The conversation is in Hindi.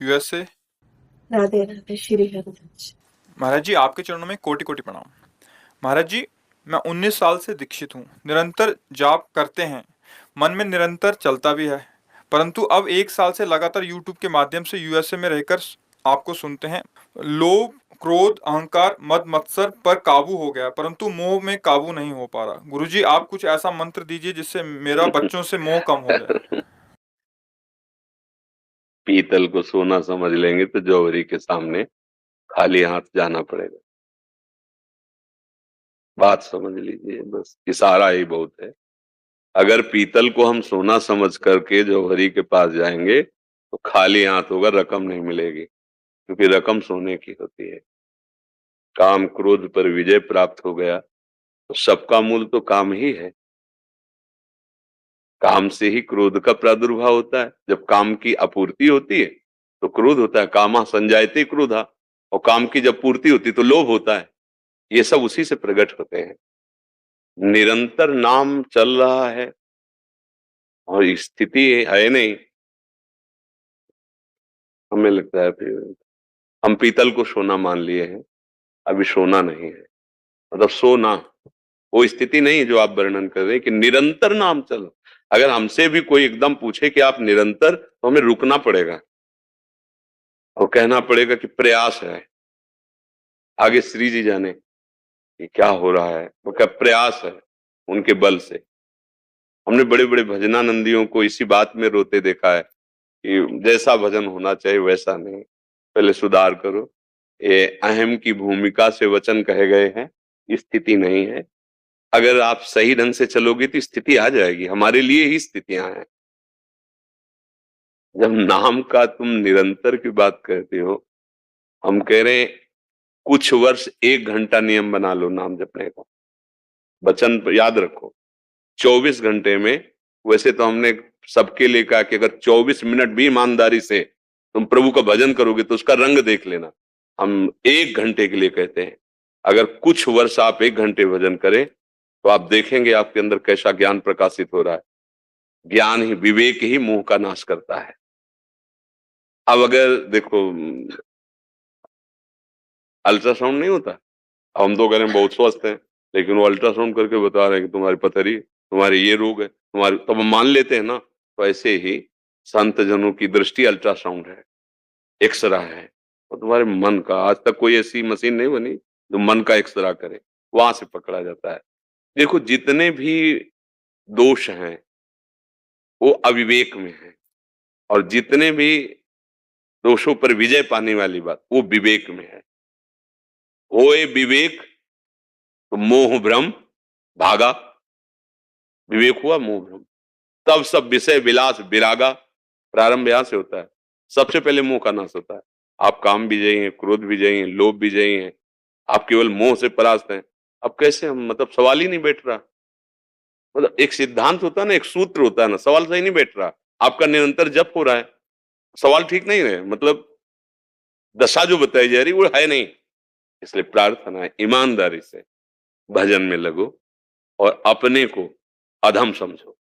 यूएसए। राधे राधे श्री हरिवंश। महाराज जी, आपके चरणों में कोटि कोटि प्रणाम। महाराज जी, मैं 19 साल से दीक्षित हूँ, निरंतर जाप करते हैं, मन में निरंतर चलता भी है। परंतु अब 1 साल से लगातार यूट्यूब के माध्यम से यूएसए में रहकर आपको सुनते हैं। लोभ, क्रोध, अहंकार, मद मत्सर पर काबू हो गया, परंतु मोह में काबू नहीं हो पा रहा। गुरुजी, आप कुछ ऐसा मंत्र दीजिए जिससे मेरा बच्चों से मोह कम हो जाए। पीतल को सोना समझ लेंगे तो जौहरी के सामने खाली हाथ जाना पड़ेगा। बात समझ लीजिए, बस इशारा ही बहुत है। अगर पीतल को हम सोना समझ करके जौहरी के पास जाएंगे तो खाली हाथ होगा, रकम नहीं मिलेगी, क्योंकि रकम सोने की होती है। काम क्रोध पर विजय प्राप्त हो गया तो सबका मूल तो काम ही है। काम से ही क्रोध का प्रादुर्भाव होता है। जब काम की आपूर्ति होती है तो क्रोध होता है। कामा संजायते क्रोधा। और काम की जब पूर्ति होती तो लोभ होता है। ये सब उसी से प्रकट होते हैं। निरंतर नाम चल रहा है और स्थिति है नहीं। हमें लगता है फिर हम पीतल को सोना मान लिए हैं, अभी सोना नहीं है। मतलब सोना वो स्थिति नहीं जो आप वर्णन कर रहे हैं कि निरंतर नाम चलो। अगर हमसे भी कोई एकदम पूछे कि आप निरंतर, तो हमें रुकना पड़ेगा और कहना पड़ेगा कि प्रयास है। आगे श्री जी जाने कि क्या हो रहा है, वो क्या प्रयास है उनके बल से। हमने बड़े बड़े भजनानंदियों को इसी बात में रोते देखा है कि जैसा भजन होना चाहिए वैसा नहीं, पहले सुधार करो। ये अहम की भूमिका से वचन कहे गए हैं, स्थिति नहीं है। अगर आप सही ढंग से चलोगे तो स्थिति आ जाएगी। हमारे लिए ही स्थितियां हैं। जब नाम का तुम निरंतर की बात करते हो, हम कह रहे हैं कुछ वर्ष 1 घंटा नियम बना लो नाम जपने का। वचन याद रखो, 24 घंटे में। वैसे तो हमने सबके लिए कहा कि अगर 24 मिनट भी ईमानदारी से तुम प्रभु का भजन करोगे तो उसका रंग देख लेना। हम 1 घंटे के लिए कहते हैं। अगर कुछ वर्ष आप 1 घंटे भजन करें तो आप देखेंगे आपके अंदर कैसा ज्ञान प्रकाशित हो रहा है। ज्ञान ही, विवेक ही मोह का नाश करता है। अब अगर देखो, अल्ट्रासाउंड नहीं होता, हम तो कह रहे हैं बहुत स्वस्थ हैं, लेकिन वो अल्ट्रासाउंड करके बता रहे हैं कि तुम्हारी पथरी, तुम्हारे ये रोग है, तुम्हारे, तब हम मान लेते हैं ना। तो ऐसे ही संत जनों की दृष्टि अल्ट्रासाउंड है, एक्सरा है। और तुम्हारे मन का, आज तक कोई ऐसी मशीन नहीं बनी जो मन का एक्सरा करे, वहां से पकड़ा जाता है। देखो, जितने भी दोष हैं वो अविवेक में है, और जितने भी दोषों पर विजय पाने वाली बात वो विवेक में है। होए विवेक तो मोह भ्रम भागा। विवेक हुआ, मोह भ्रम, तब सब विषय विलास विरागा। प्रारंभ यहां से होता है। सबसे पहले मोह का नाश होता है। आप काम विजयी हैं, क्रोध विजयी हैं, लोभ विजयी हैं, आप केवल मोह से परास्त हैं। अब कैसे हम, मतलब सवाल ही नहीं बैठ रहा। मतलब एक सिद्धांत होता है ना, एक सूत्र होता है ना, सवाल सही नहीं बैठ रहा। आपका निरंतर जप हो रहा है, सवाल ठीक नहीं है, मतलब दशा जो बताई जा रही वो है नहीं। इसलिए प्रार्थना है, ईमानदारी से भजन में लगो और अपने को अधम समझो।